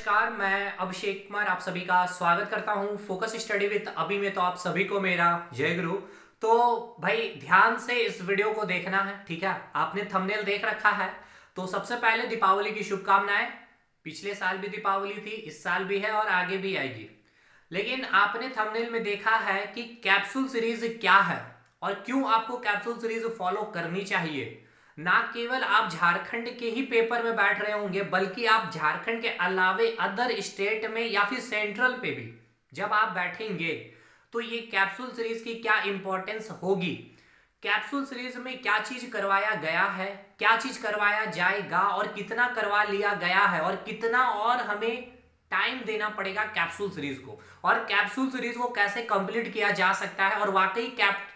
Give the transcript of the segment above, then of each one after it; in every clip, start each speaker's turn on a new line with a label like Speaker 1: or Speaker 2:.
Speaker 1: नमस्कार, मैं अभिषेक कुमार आप सभी का स्वागत करता हूं फोकस स्टडी विद अभी में। तो आप सभी को मेरा जय गुरु। तो भाई ध्यान से इस वीडियो को देखना है, ठीक है। आपने थंबनेल देख रखा है। तो सबसे पहले दीपावली की शुभकामनाएं। पिछले साल भी दीपावली थी, इस साल भी है और आगे भी आएगी। लेकिन आपने थंबनेल में देखा है कि कैप्सूल सीरीज क्या है और क्यों आपको कैप्सूल सीरीज फॉलो करनी चाहिए। ना केवल आप झारखंड के ही पेपर में बैठ रहे होंगे, बल्कि आप झारखंड के अलावे अदर स्टेट में या फिर सेंट्रल पे भी जब आप बैठेंगे तो ये कैप्सूल सीरीज की क्या इंपॉर्टेंस होगी, कैप्सूल सीरीज में क्या चीज करवाया गया है, क्या चीज करवाया जाएगा और कितना करवा लिया गया है और कितना और हमें टाइम देना पड़ेगा कैप्सूल सीरीज को, और कैप्सूल सीरीज को कैसे कंप्लीट किया जा सकता है और वाकई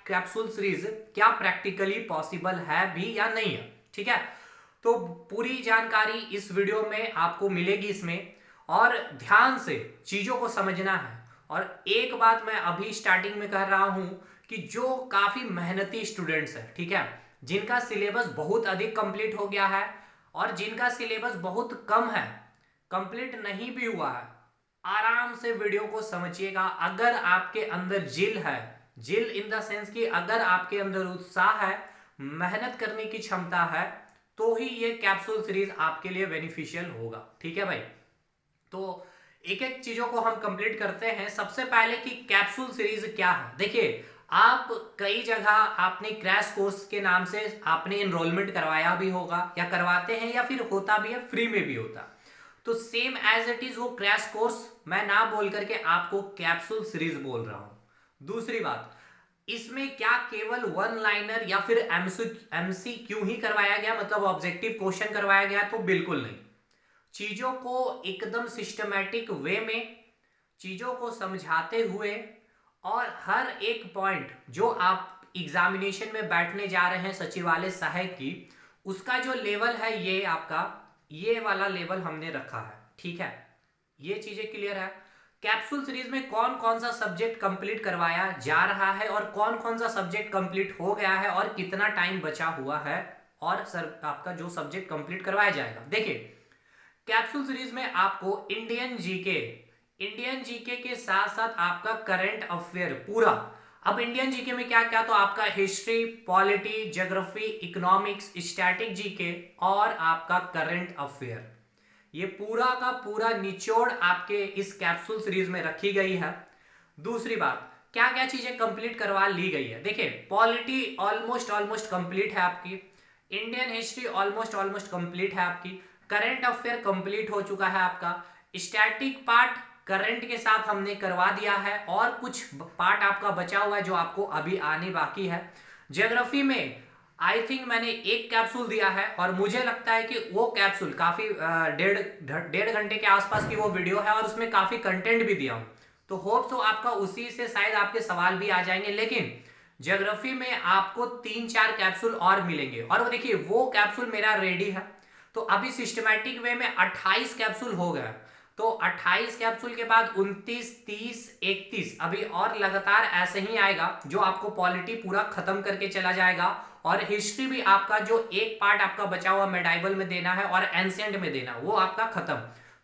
Speaker 1: कैप्सूल सीरीज क्या प्रैक्टिकली पॉसिबल है भी या नहीं है, ठीक है। तो पूरी जानकारी इस वीडियो में आपको मिलेगी इसमें, और ध्यान से चीजों को समझना है। और एक बात मैं अभी स्टार्टिंग में कह रहा हूं कि जो काफी मेहनती स्टूडेंट्स हैं, ठीक है, जिनका सिलेबस बहुत अधिक कंप्लीट हो गया है और जिनका सिलेबस बहुत कम है, कंप्लीट नहीं भी हुआ है, आराम से वीडियो को समझिएगा। अगर आपके अंदर जिल है, जिल इन द सेंस कि अगर आपके अंदर उत्साह है, मेहनत करने की क्षमता है, तो ही ये कैप्सूल सीरीज आपके लिए बेनिफिशियल होगा, ठीक है भाई। तो एक एक चीजों को हम कंप्लीट करते हैं। सबसे पहले कि कैप्सूल सीरीज क्या है। देखिए, आप कई जगह आपने क्रैश कोर्स के नाम से आपने एनरोलमेंट करवाया भी होगा या करवाते हैं या फिर होता भी है, फ्री में भी होता। तो सेम एज इट इज वो क्रैश कोर्स मैं ना बोल करके आपको कैप्सूल सीरीज बोल रहा हूं। दूसरी बात, इसमें क्या केवल वन लाइनर या फिर एमसीक्यू ही करवाया गया, मतलब ऑब्जेक्टिव क्वेश्चन करवाया गया? तो बिल्कुल नहीं। चीजों को एकदम सिस्टमैटिक वे में चीजों को समझाते हुए, और हर एक पॉइंट जो आप एग्जामिनेशन में बैठने जा रहे हैं सचिवालय सहायक की, उसका जो लेवल है ये आपका ये वाला लेवल हमने रखा है, ठीक है। ये चीजें क्लियर है। कैप्सूल सीरीज में कौन कौन सा सब्जेक्ट कंप्लीट करवाया जा रहा है और कौन कौन सा सब्जेक्ट कंप्लीट हो गया है और कितना टाइम बचा हुआ है, और सर आपका जो सब्जेक्ट कंप्लीट करवाया जाएगा। देखिए, कैप्सूल सीरीज में आपको इंडियन जीके के साथ साथ आपका करंट अफेयर पूरा। अब इंडियन जीके में क्या क्या, तो आपका history, polity, geography, economics, static GK और आपका करंट अफेयर, ये पूरा का पूरा निचोड़ आपके इस कैप्सूल सीरीज में रखी गई है। दूसरी बात, क्या क्या चीजें कंप्लीट करवा ली गई है। देखिए, पॉलिटी ऑलमोस्ट ऑलमोस्ट कंप्लीट है आपकी, Indian history almost almost complete है आपकी, करंट अफेयर कंप्लीट हो चुका है आपका, स्टैटिक पार्ट करंट के साथ हमने करवा दिया है और कुछ पार्ट आपका बचा हुआ है जो आपको अभी आने बाकी है। ज्योग्राफी में आई थिंक मैंने एक कैप्सूल दिया है और मुझे लगता है कि वो कैप्सूल काफी डेढ़ घंटे के आसपास की वो वीडियो है और उसमें काफी कंटेंट भी दिया हूं। तो होप तो आपका उसी से शायद आपके सवाल भी आ जाएंगे। लेकिन ज्योग्राफी में आपको 3-4 कैप्सूल और मिलेंगे, और वो देखिए वो कैप्सूल मेरा रेडी है। तो अभी सिस्टमैटिक वे में 28 कैप्सूल हो गया। तो 28 कैप्सूल के बाद 29, 30, 31 अभी और लगातार ऐसे ही आएगा, जो आपको पॉलिटी पूरा खत्म करके चला जाएगा। और हिस्ट्री भी आपका जो एक पार्ट आपका बचा हुआ मेडाइवल में देना है और एंशिएंट में देना, वो आपका खत्म।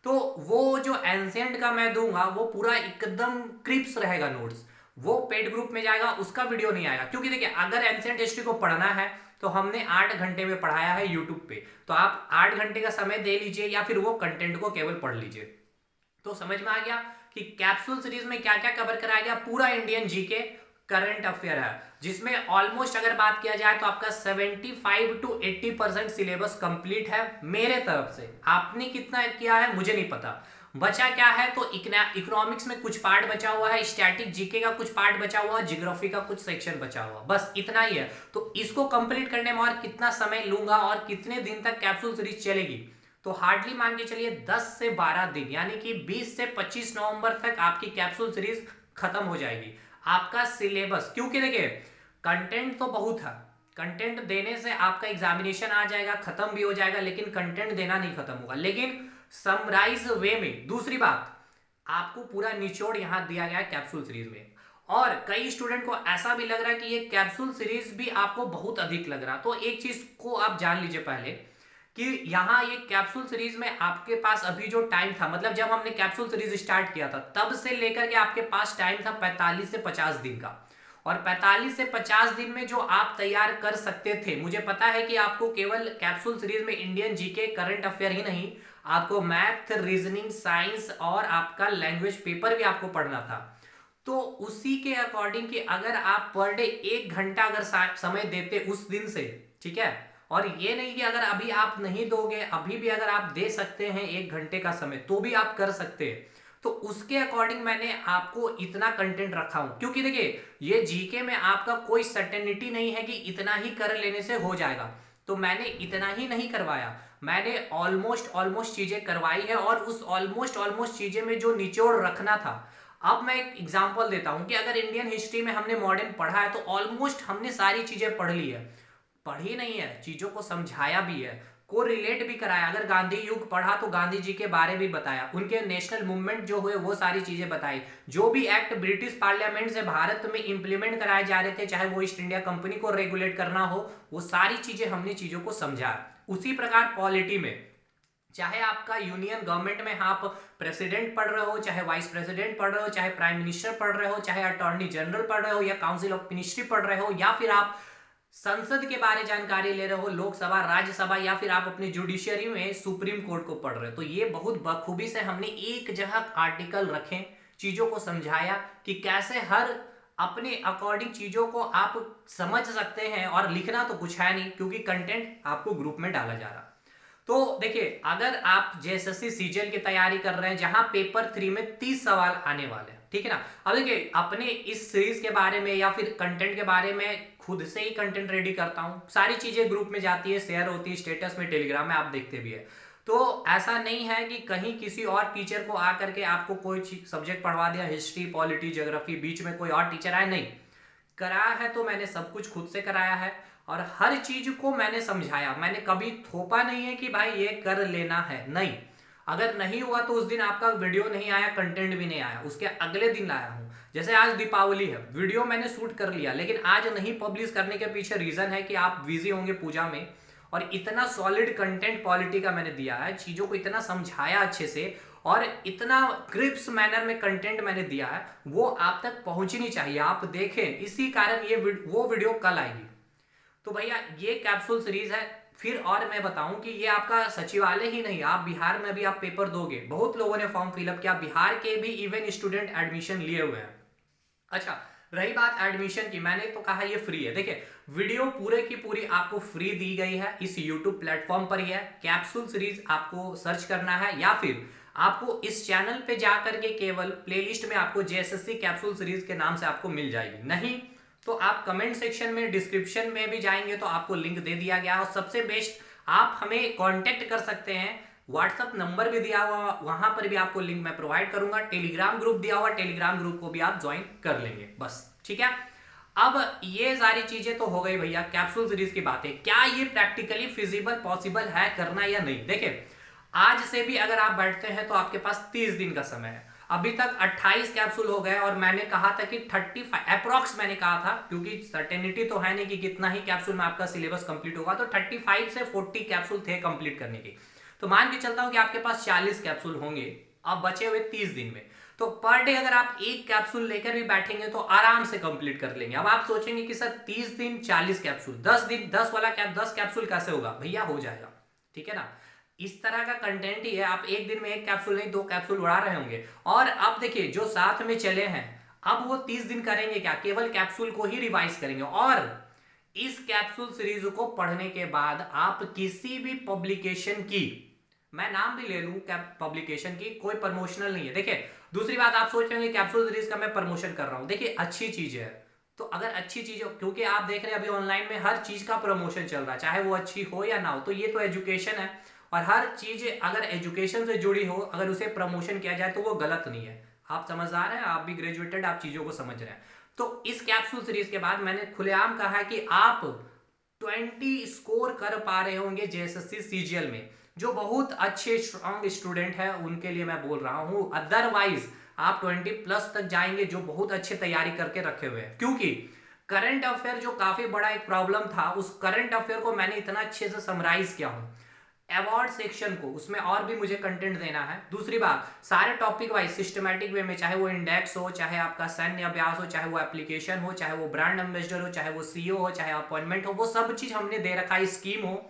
Speaker 1: तो वो जो एंशिएंट का मैं दूंगा वो पूरा एकदम क्रिप्स रहेगा नोट्स, वो पेड ग्रुप में जाएगा, उसका वीडियो नहीं आएगा। क्योंकि देखिए, अगर एंशिएंट हिस्ट्री को पढ़ना है तो हमने 8 घंटे में पढ़ाया है यूट्यूब पे, तो आप 8 घंटे का समय दे लीजिए या फिर वो कंटेंट को केवल पढ़ लीजिए। तो समझ में आ गया कि कैप्सूल सीरीज में क्या क्या कवर कराया गया। पूरा इंडियन जीके करंट अफेयर है, जिसमें ऑलमोस्ट अगर बात किया जाए तो आपका 75 to 80% सिलेबस कंप्लीट है मेरे तरफ से। आपने कितना किया है मुझे नहीं पता। बचा क्या है, तो इकोनॉमिक्स में कुछ पार्ट बचा हुआ है, स्टैटिक जीके का कुछ पार्ट बचा हुआ है, ज्योग्राफी का कुछ सेक्शन बचा हुआ, बस इतना ही है। तो इसको कंप्लीट करने में और कितना समय लूंगा और कितने दिन तक कैप्सूल सीरीज चलेगी, तो हार्डली मान के चलिए 10 से 12 दिन, यानी कि 20 से 25 नवंबर तक आपकी कैप्सूल सीरीज खत्म हो जाएगी। आपका सिलेबस, क्योंकि देखिए कंटेंट तो बहुत है, कंटेंट देने से आपका एग्जामिनेशन आ जाएगा, खत्म भी हो जाएगा, लेकिन कंटेंट देना नहीं खत्म होगा, लेकिन समराइज वे में। दूसरी बात, आपको पूरा निचोड़ यहां दिया गया है कैप्सूल सीरीज में। और कई स्टूडेंट को ऐसा भी लग रहा है कि ये कैप्सूल सीरीज भी आपको बहुत अधिक लग रहा है। तो एक चीज को आप जान लीजिए पहले कि यहाँ ये कैप्सूल सीरीज में आपके पास अभी जो टाइम था, मतलब जब हमने कैप्सूल सीरीज स्टार्ट किया था तब से लेकर के आपके पास टाइम था 45 से 50 दिन का। और 45 से 50 दिन में जो आप तैयार कर सकते थे, मुझे पता है कि आपको केवल कैप्सूल सीरीज में इंडियन जीके करंट अफेयर ही नहीं, आपको मैथ, रीजनिंग, साइंस और आपका लैंग्वेज पेपर भी आपको पढ़ना था। तो उसी के अकॉर्डिंग कि अगर आप पर डे 1 घंटा अगर समय देते उस दिन से, ठीक है, और ये नहीं कि अगर अभी आप नहीं दोगे, अभी भी अगर आप दे सकते हैं 1 घंटे का समय तो भी आप कर सकते हैं। तो उसके अकॉर्डिंग मैंने आपको इतना कंटेंट रखा हूं, क्योंकि देखिए ये जीके में आपका कोई सर्टेनिटी नहीं है कि इतना ही कर लेने से हो जाएगा। तो मैंने इतना ही नहीं करवाया, मैंने ऑलमोस्ट चीजें करवाई है, और उस ऑलमोस्ट चीजें में जो निचोड़ रखना था। अब मैं एक एग्जांपल देता हूं कि अगर इंडियन हिस्ट्री में हमने मॉडर्न पढ़ा है तो ऑलमोस्ट हमने सारी चीजें पढ़ ली है, पढ़ी नहीं है, चीजों को समझाया भी है, को रिलेट भी कराया। अगर गांधी युग पढ़ा तो गांधी जी के बारे में बताया, उनके नेशनल मूवमेंट जो हुए वो सारी चीजें बताई, जो भी एक्ट ब्रिटिश पार्लियामेंट से भारत में इंप्लीमेंट कराए जा रहे थे, चाहे वो ईस्ट इंडिया कंपनी को रेगुलेट करना हो, वो सारी चीजें हमने चीजों को समझा। उसी प्रकार पॉलिटी में, चाहे आपका यूनियन गवर्नमेंट में आप प्रेसिडेंट पढ़ रहे हो, चाहे वाइस प्रेसिडेंट पढ़ रहे हो, चाहे प्राइम मिनिस्टर पढ़ रहे हो, चाहे अटॉर्नी जनरल पढ़ रहे हो, या काउंसिल ऑफ मिनिस्ट्री पढ़ रहे हो, या फिर आप संसद के बारे जानकारी ले रहे हो, लोकसभा, राज्यसभा, या फिर आप अपने जुडिशियरी में सुप्रीम कोर्ट को पढ़ रहे हो, तो ये बहुत बखूबी से हमने एक जगह आर्टिकल रखे, चीजों को समझाया कि कैसे हर अपने अकॉर्डिंग चीजों को आप समझ सकते हैं। और लिखना तो कुछ है नहीं, क्योंकि कंटेंट आपको ग्रुप में डाला जा रहा। तो देखिए अगर आप जेएसएससी सीजीएल की तैयारी कर रहे हैं जहां पेपर 3 में 30 सवाल आने वाले हैं, ठीक है ना। अब देखिए अपने इस सीरीज के बारे में या फिर कंटेंट के बारे में खुद से ही कंटेंट रेडी करता हूं, सारी चीजें ग्रुप में जाती है, शेयर होती है, स्टेटस में, टेलीग्राम में, आप देखते भी है। तो ऐसा नहीं है कि कहीं किसी और टीचर को आकर के आपको कोई सब्जेक्ट पढ़वा दिया, हिस्ट्री, पॉलिटी, ज्योग्राफी, बीच में कोई और टीचर आए, नहीं कराया है। तो मैंने सब कुछ खुद से कराया है और हर चीज को मैंने समझाया, मैंने कभी थोपा नहीं है कि भाई ये कर लेना है, नहीं। अगर नहीं हुआ तो उस दिन आपका वीडियो नहीं आया, कंटेंट भी नहीं आया, उसके अगले दिन लाया हूं। जैसे आज दीपावली है, वीडियो मैंने शूट कर लिया, लेकिन आज नहीं पब्लिश करने के पीछे रीजन है कि आप बिजी होंगे पूजा में, और इतना सॉलिड कंटेंट पॉलिटी का मैंने दिया है, चीजों को इतना समझाया अच्छे से, और इतना क्रिप्स मैनर में कंटेंट मैंने दिया है, वो आप तक पहुंचनी चाहिए, आप देखें, इसी कारण ये वो वीडियो कल आएगी। तो भैया ये कैप्सूल सीरीज है। फिर और मैं बताऊं कि ये आपका सचिवालय ही नहीं, आप बिहार में भी आप पेपर दोगे, बहुत लोगों ने फॉर्म फिलअप किया, बिहार के भी इवन स्टूडेंट एडमिशन लिए हुए हैं। अच्छा, रही बात एडमिशन की, मैंने तो कहा ये फ्री है। देखिए वीडियो पूरे की पूरी आपको फ्री दी गई है, इस यूट्यूब प्लेटफॉर्म पर ही है। कैप्सूल सीरीज आपको सर्च करना है, या फिर आपको इस चैनल पे जाकर के केवल प्लेलिस्ट में आपको जेएसएससी कैप्सूल सीरीज के नाम से आपको मिल जाएगी। नहीं तो आप कमेंट सेक्शन में, डिस्क्रिप्शन में भी जाएंगे तो आपको लिंक दे दिया गया। और सबसे बेस्ट, आप हमें कांटेक्ट कर सकते हैं, व्हाट्सअप नंबर भी दिया हुआ, वहां पर भी आपको लिंक मैं प्रोवाइड करूंगा। टेलीग्राम ग्रुप दिया हुआ, टेलीग्राम ग्रुप को भी आप ज्वाइन कर लेंगे, बस ठीक है। अब ये सारी चीजें तो हो गई भैया कैप्सूल सीरीज की बातें, क्या ये प्रैक्टिकली फिजिबल पॉसिबल है करना या नहीं। देखिए आज से भी अगर आप बैठते हैं तो आपके पास 30 दिन का समय है, अभी तक 28 कैप्सूल हो गए, और मैंने कहा था कि 35 अप्रॉक्स मैंने कहा था, क्योंकि सर्टेनिटी तो है नहीं कि कितना ही कैप्सूल में आपका सिलेबस कंप्लीट होगा, तो 35 से 40 कैप्सूल थे कंप्लीट करने के। तो मान के चलता हूं कि आपके पास 40 कैप्सूल होंगे अब बचे हुए 30 दिन में, तो पर डे अगर आप एक कैप्सूल लेकर भी बैठेंगे तो आराम से कंप्लीट कर लेंगे। अब आप सोचेंगे कि सर 30 दिन 40 कैप्सूल, 10 दिन 10 वाला 10 कैप्सूल कैसे होगा, भैया हो जाएगा, ठीक है ना। इस तरह का कंटेंट ही है, आप एक दिन में एक कैप्सूल नहीं 2 कैप्सूल उड़ा रहे होंगे। और अब देखिए जो साथ में चले हैं, अब वो 30 दिन करेंगे क्या, केवल कैप्सूल को ही रिवाइज करेंगे। और इस कैप्सूल सीरीज को पढ़ने के बाद आप किसी भी पब्लिकेशन की, मैं नाम भी ले लूं पब्लिकेशन की, कोई प्रमोशनल नहीं है। देखिए दूसरी बात, आप सोच रहे हैं कैप्सूल सीरीज का मैं प्रमोशन कर रहा हूं, देखिए अच्छी चीज है, तो अगर अच्छी चीज हो, क्योंकि आप देख रहे हैं अभी ऑनलाइन में हर चीज का प्रमोशन चल रहा है, चाहे वो अच्छी हो या ना हो, तो ये तो एजुकेशन है, और हर चीज अगर एजुकेशन से जुड़ी हो, अगर उसे प्रमोशन किया जाए तो वो गलत नहीं है। आप समझदार हैं, आप भी ग्रेजुएटेड, आप चीजों को समझ रहे हैं। तो इस कैप्सूल सीरीज के बाद मैंने खुलेआम कहा कि आप 20 स्कोर कर पा रहे होंगे जेएसएससी सीजीएल में, जो बहुत अच्छे स्ट्रॉन्ग स्टूडेंट है उनके लिए मैं बोल रहा हूं। अदरवाइज आप 20 प्लस तक जाएंगे जो बहुत अच्छे तैयारी करके रखे हुए हैं, क्योंकि करंट अफेयर जो काफी बड़ा एक प्रॉब्लम था, उस करंट अफेयर को मैंने इतना अच्छे से समराइज किया हूं। अवार्ड सेक्शन को उसमें और भी मुझे कंटेंट देना है। दूसरी बात, सारे टॉपिक वाइज सिस्टमैटिक वे में, चाहे वो इंडेक्स हो, चाहे आपका सैन्य अभ्यास हो, चाहे वो एप्लीकेशन हो, चाहे वो ब्रांड एम्बेसडर हो, चाहे वो सीईओ हो, चाहे अपॉइंटमेंट हो, वो सब चीज हमने दे रखा है, स्कीम हो।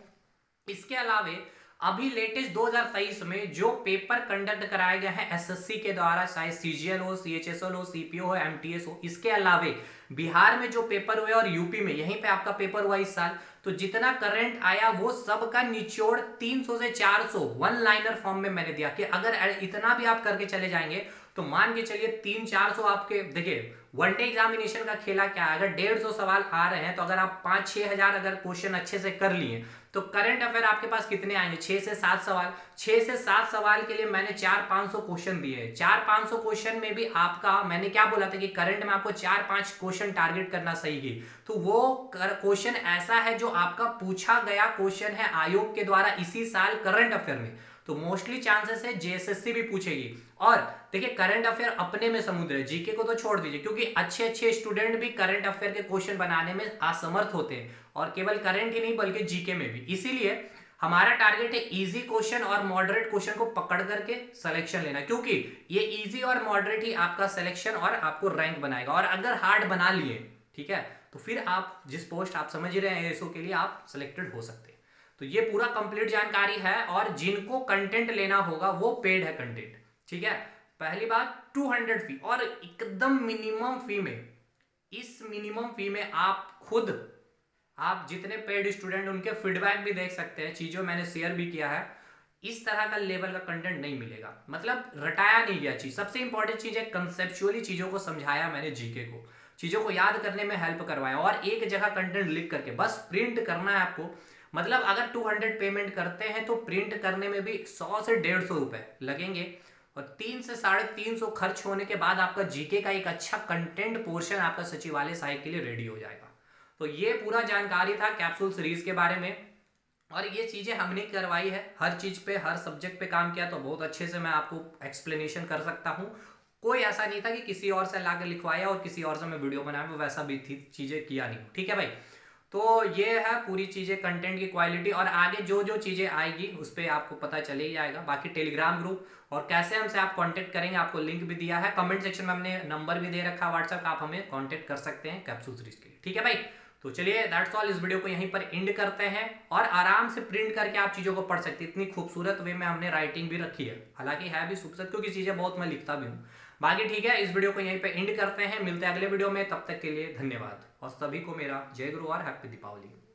Speaker 1: इसके अलावे अभी लेटेस्ट 2023 में जो पेपर कंडक्ट कराए गए हैं एसएससी के द्वारा, चाहे सीजीएल हो, सीएचएसएल हो, सीपीओ हो, एमटीएस हो, इसके अलावे बिहार में जो पेपर हुए और यूपी में यहीं पे आपका पेपर हुआ इस साल, तो जितना करंट आया वो सब का निचोड़ 300 से 400 वन लाइनर फॉर्म में मैंने दिया कि अगर इतना भी आप करके चले जाएंगे तो मान के चलिए 300-400 आपके, देखिए वनडे एग्जामिनेशन का खेला क्या है, अगर 150 सवाल आ रहे हैं तो अगर आप 5-6 हजार अगर क्वेश्चन अच्छे से कर लिए तो करंट अफेयर आपके पास कितने आएंगे, 6 से 7 सवाल। 6 से 7 सवाल के लिए मैंने 400-500 क्वेश्चन दिए हैं। 400-500 क्वेश्चन में भी आपका, मैंने क्या बोला था कि करंट में आपको 4-5 क्वेश्चन टारगेट करना सही है, तो वो क्वेश्चन ऐसा है जो आपका पूछा गया क्वेश्चन है आयोग के द्वारा इसी साल करंट अफेयर में, तो मोस्टली चांसेस है जेएसएससी भी पूछेगी। और देखिए करंट अफेयर अपने में समुद्र है, जीके को तो छोड़ दीजिए, क्योंकि अच्छे अच्छे स्टूडेंट भी करंट अफेयर के क्वेश्चन बनाने में असमर्थ होते हैं, और केवल करंट ही नहीं बल्कि जीके में भी। इसीलिए हमारा टारगेट है इजी क्वेश्चन और मॉडरेट क्वेश्चन को पकड़ करके सिलेक्शन लेना, क्योंकि ये इजी और मॉडरेट ही आपका सिलेक्शन और आपको रैंक बनाएगा। और अगर हार्ड बना लिए, ठीक है, तो फिर आप जिस पोस्ट आप समझ रहे हैं एएसओ के लिए आप सिलेक्टेड हो सकते हैं। तो ये पूरा कंप्लीट जानकारी है, और जिनको कंटेंट लेना होगा वो पेड है कंटेंट, ठीक है। पहली बात 200 फी, और एकदम मिनिमम फी में, इस मिनिमम फी में आप खुद, आप जितने पेड स्टूडेंट उनके फीडबैक भी देख सकते हैं, चीजों मैंने शेयर भी किया है। इस तरह का लेवल का कंटेंट नहीं मिलेगा, मतलब रटाया नहीं गया चीज। सबसे इंपॉर्टेंट चीज है कंसेप्चुअली चीजों को समझाया मैंने, जीके को, चीजों को याद करने में हेल्प करवाया, और एक जगह कंटेंट लिख करके बस प्रिंट करना है आपको। मतलब अगर 200 पेमेंट करते हैं तो प्रिंट करने में भी 100 से 150 रुपए लगेंगे, और 3 से 350 खर्च होने के बाद आपका जीके का एक अच्छा कंटेंट पोर्शन आपका सचिवालय सहायक के लिए रेडी हो जाएगा। तो ये पूरा जानकारी था कैप्सूल सीरीज के बारे में, और ये चीजें हमने करवाई है, हर चीज पे हर सब्जेक्ट पे काम किया, तो बहुत अच्छे से मैं आपको एक्सप्लेनेशन कर सकता हूँ। कोई ऐसा नहीं था कि किसी और से लाके लिखवाया और किसी और से मैं वीडियो बनाया, वैसा भी थी चीजें किया नहीं, ठीक है भाई। तो ये है पूरी चीजें, कंटेंट की क्वालिटी, और आगे जो जो चीजें आएगी उस पर आपको पता चले ही जाएगा। बाकी टेलीग्राम ग्रुप और कैसे हमसे आप कांटेक्ट करेंगे, आपको लिंक भी दिया है कमेंट सेक्शन में, हमने नंबर भी दे रखा है व्हाट्सएप का, आप हमें कांटेक्ट कर सकते हैं कैप्सूल सीरीज के लिए, ठीक है भाई। तो चलिए दैट्स ऑल, इस वीडियो को यहीं पर एंड करते हैं, और आराम से प्रिंट करके आप चीजों को पढ़ सकते हैं। इतनी खूबसूरत वे में हमने राइटिंग भी रखी है, हालांकि है भी खूबसूरत, क्योंकि चीजें बहुत मैं लिखता भी हूँ। बाकी ठीक है, इस वीडियो को यहीं पे एंड करते हैं, मिलते हैं अगले वीडियो में, तब तक के लिए धन्यवाद, और सभी को मेरा जय गुरु और हैप्पी दीपावली।